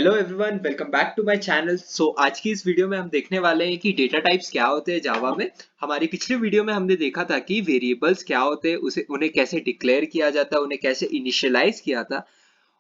Hello everyone, welcome back to my channel. आज की इस वीडियो में हम देखने वाले हैं कि डेटा टाइप्स क्या होते हैं जावा में। हमारी पिछली वीडियो में हमने देखा था कि वेरिएबल्स क्या होते हैं, उसे उन्हें कैसे डिक्लेयर किया जाता है, उन्हें कैसे इनिशियलाइज किया था।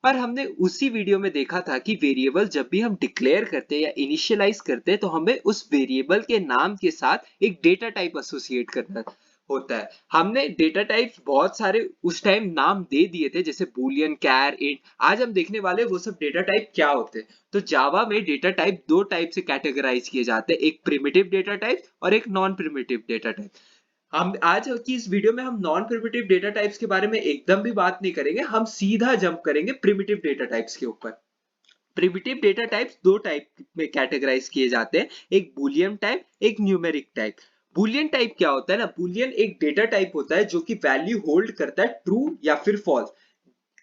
और हमने उसी वीडियो में देखा था कि वेरिएबल जब भी हम डिक्लेयर करते हैं या इनिशियलाइज करते हैं तो हमें उस वेरिएबल के नाम के साथ एक डेटा टाइप एसोसिएट करना होता है। हमने डेटा टाइप्स बहुत सारे उस टाइम नाम दे दिए थे, जैसे बूलियन, कैर, इंट। आज हम देखने वाले वो सब डेटा टाइप क्या होते हैं। तो जावा में डेटा टाइप दो टाइप से कैटेगराइज किए जाते हैं, एक प्रिमिटिव डेटा टाइप और एक नॉन प्रिमिटिव डेटा टाइप। हम आज की इस वीडियो में हम नॉन प्रिमिटिव डेटा टाइप्स के बारे में एकदम भी बात नहीं करेंगे, हम सीधा जंप करेंगे प्रिमिटिव डेटा टाइप्स के ऊपर। प्रिमिटिव डेटा टाइप्स दो टाइप में कैटेगराइज किए जाते हैं, एक बूलियन टाइप, एक न्यूमेरिक टाइप। बूलियन टाइप क्या होता है ना, बूलियन एक डेटा टाइप होता है जो कि वैल्यू होल्ड करता है ट्रू या फिर फॉल्स।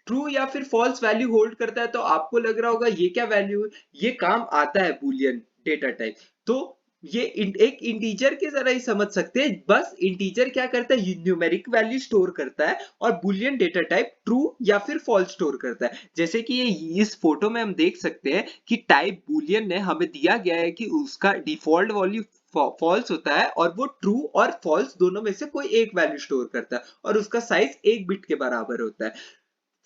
ट्रू या फिर फॉल्स वैल्यू होल्ड करता है, तो आपको लग रहा होगा ये क्या वैल्यू है, ये काम आता है बूलियन डेटा टाइप। तो ये एक इंटीजर की तरह ही समझ सकते हैं, बस इंटीजर क्या करता है, न्यूमेरिक वैल्यू स्टोर करता है और बूलियन डेटा टाइप ट्रू या फिर फॉल्स स्टोर करता है। जैसे कि ये इस फोटो में हम देख सकते हैं कि टाइप बूलियन ने हमें दिया गया है कि उसका डिफॉल्ट वैल्यू फॉल्स होता है और वो ट्रू और फॉल्स दोनों में से कोई एक वैल्यू स्टोर करता है और उसका साइज 1 बिट के बराबर होता है।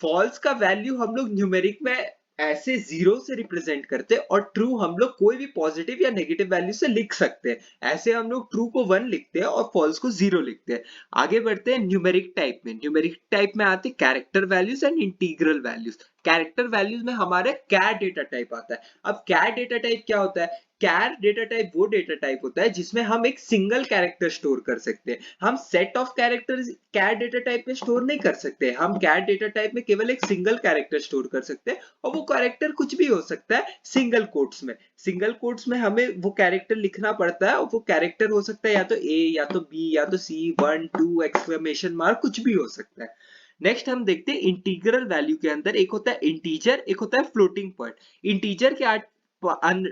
फॉल्स का वैल्यू हम लोग न्यूमेरिक में ऐसे जीरो से रिप्रेजेंट करते हैं और ट्रू हम लोग कोई भी पॉजिटिव या नेगेटिव वैल्यू से लिख सकते हैं। ऐसे हम लोग ट्रू को 1 लिखते हैं और फॉल्स को 0 लिखते हैं। आगे बढ़ते हैं न्यूमेरिक टाइप में। न्यूमेरिक टाइप में आते हैं character values and integral values. Character values में हमारे कैर डेटा टाइप आता है। अब कैर डेटा टाइप क्या होता है, कैर डेटा टाइप वो डेटा टाइप होता है जिसमें हम एक सिंगल कैरेक्टर स्टोर कर सकते हैं। हम set of characters char data type में स्टोर नहीं कर सकते। हम कैर डेटा टाइप में केवल एक सिंगल कैरेक्टर स्टोर कर सकते हैं और वो कैरेक्टर कुछ भी हो सकता है। सिंगल कोट्स में, सिंगल कोट्स में हमें वो कैरेक्टर लिखना पड़ता है और वो कैरेक्टर हो सकता है या तो ए या तो बी या तो सी, 1 2 एक्सक्लेमेशन मार्क, कुछ भी हो सकता है। नेक्स्ट हम देखते हैं इंटीग्रल वैल्यू के अंदर एक होता है इंटीजर, एक होता है फ्लोटिंग पॉइंट। इंटीजर के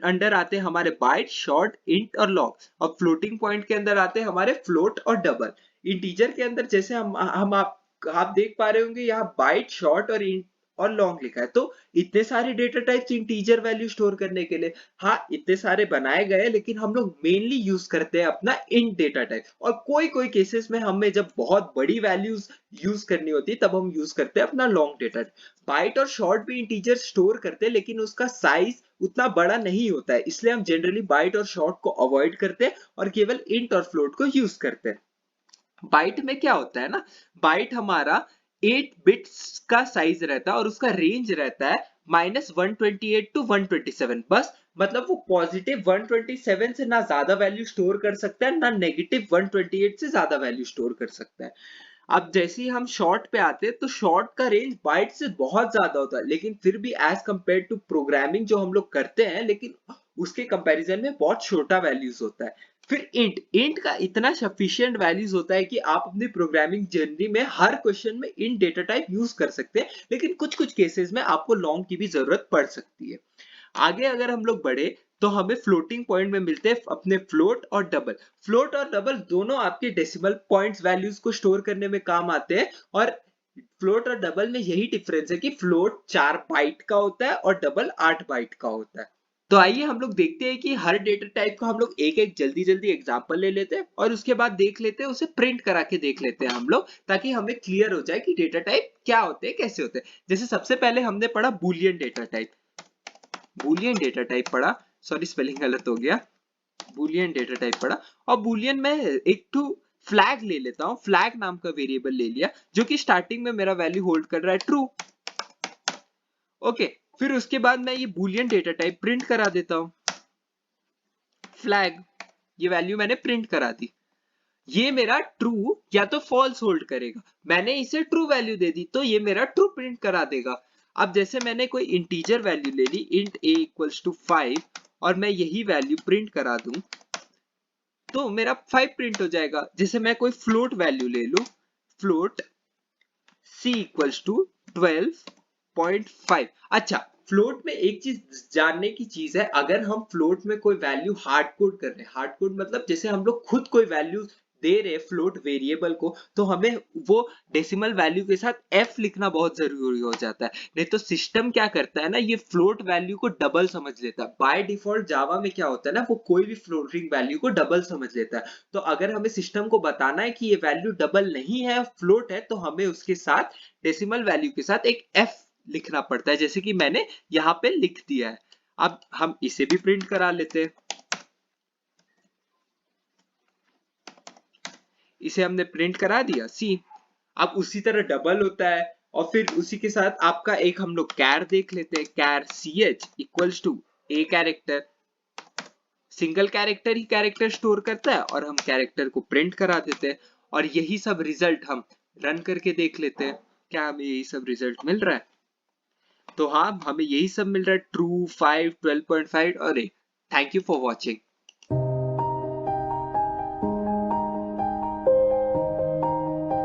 अंडर आते हैं हमारे बाइट, शॉर्ट, इंट और लॉन्ग। और फ्लोटिंग पॉइंट के अंदर आते हैं हमारे फ्लोट और डबल। इंटीजर के अंदर जैसे हम आप देख पा रहे होंगे यहाँ बाइट, शॉर्ट और इंट और लॉन्ग लिखा है। तो इतने सारे data types integer value store करने के लिए, हाँ इतने सारे बनाए गए, लेकिन हम लोग मेनली यूज करते हैं अपना इंट डेटा टाइप। और कोई कोई केसेस में हमें जब बहुत बड़ी वैल्यूज यूज करनी होती है तब हम यूज करते हैं अपना लॉन्ग डेटा। बाइट और शॉर्ट भी इंटीजर स्टोर करते हैं, लेकिन उसका साइज उतना बड़ा नहीं होता है, इसलिए हम जनरली बाइट और शॉर्ट को अवॉइड करते हैं और केवल इंट और फ्लोट को यूज करते हैं। बाइट में क्या होता है ना, बाइट हमारा 8 बिट्स का साइज रहता है और उसका रेंज रहता है -128 टू 127। बस मतलब वो पॉजिटिव 127 से ना ज्यादा वैल्यू स्टोर कर सकता है, ना नेगेटिव 128 से ज्यादा वैल्यू स्टोर कर सकता है। अब जैसे ही हम शॉर्ट पे आते हैं तो शॉर्ट का रेंज बाइट से बहुत ज्यादा होता है, लेकिन फिर भी एज कंपेयर टू प्रोग्रामिंग जो हम लोग करते हैं, लेकिन उसके कंपैरिजन में बहुत छोटा वैल्यूज होता है। फिर इंट, इंट का इतना सफिशिएंट वैल्यूज होता है कि आप अपनी प्रोग्रामिंग जर्नी में हर क्वेश्चन में इंट डेटा टाइप यूज कर सकते हैं, लेकिन कुछ कुछ केसेस में आपको लॉन्ग की भी जरूरत पड़ सकती है। आगे अगर हम लोग बढ़े तो हमें फ्लोटिंग पॉइंट में मिलते हैं अपने फ्लोट और डबल। फ्लोट और डबल दोनों आपके डेसिमल पॉइंट्स वैल्यूज को स्टोर करने में काम आते हैं। और फ्लोट और डबल में यही डिफरेंस है कि फ्लोट 4 बाइट का होता है और डबल 8 बाइट का होता है। तो आइए हम लोग देखते हैं कि हर डेटा टाइप को हम लोग एक एक जल्दी जल्दी एग्जांपल ले लेते हैं और उसके बाद देख लेते हैं, उसे प्रिंट करा के देख लेते हैं हम लोग, ताकि हमें क्लियर हो जाए कि डेटा टाइप क्या होते हैं, कैसे होते हैं। जैसे सबसे पहले हमने पढ़ा Boolean data type. Boolean data type पढ़ा, सॉरी स्पेलिंग गलत हो गया, बूलियन डेटा टाइप पढ़ा। और बूलियन में एक टू फ्लैग ले लेता हूं, फ्लैग नाम का वेरिएबल ले लिया जो कि स्टार्टिंग में मेरा वैल्यू होल्ड कर रहा है ट्रू। ओके, फिर उसके बाद मैं ये बूलियन डेटा टाइप प्रिंट करा देता हूं, फ्लैग, ये वैल्यू मैंने प्रिंट करा दी। ये मेरा ट्रू या तो फॉल्स होल्ड करेगा। मैंने इसे ट्रू वैल्यू दे दी तो ये मेरा ट्रू प्रिंट करा देगा। अब जैसे मैंने कोई इंटीजर वैल्यू ले ली, इंट a इक्वल्स टू 5, और मैं यही वैल्यू प्रिंट करा दूं तो मेरा 5 प्रिंट हो जाएगा। जैसे मैं कोई फ्लोट वैल्यू ले लूं, फ्लोट c इक्वल्स टू 12.5। अच्छा, फ्लोट में एक चीज जानने की चीज है, अगर हम फ्लोट में कोई वैल्यू हार्ड कोड कर रहे हैं, हार्ड कोड मतलब जैसे हम लोग खुद कोई वैल्यू दे रहे फ्लोट वेरिएबल को, तो हमें वो डेसिमल वैल्यू के साथ f लिखना बहुत जरूरी हो जाता है। नहीं तो सिस्टम क्या करता है ना, ये फ्लोट वैल्यू को डबल समझ लेता है। बाय डिफॉल्ट जावा में क्या होता है ना, वो कोई भी फ्लोटिंग वैल्यू को डबल समझ लेता है। तो अगर हमें सिस्टम को बताना है कि ये वैल्यू डबल नहीं है, फ्लोट है, तो हमें उसके साथ डेसिमल वैल्यू के साथ एक f लिखना पड़ता है, जैसे कि मैंने यहाँ पे लिख दिया है। अब हम इसे भी प्रिंट करा लेते हैं। इसे हमने प्रिंट करा दिया सी। अब उसी तरह डबल होता है, और फिर उसी के साथ आपका एक हम लोग कैर देख लेते हैं, char C H equals to a character. Single character ही कैरेक्टर स्टोर करता है और हम कैरेक्टर को प्रिंट करा देते हैं, और यही सब रिजल्ट हम रन करके देख लेते हैं। क्या हमें यही सब रिजल्ट मिल रहा है? तो हाँ, हमें यही सब मिल रहा है, ट्रू 5 12.5 और 8। Thank you for watching.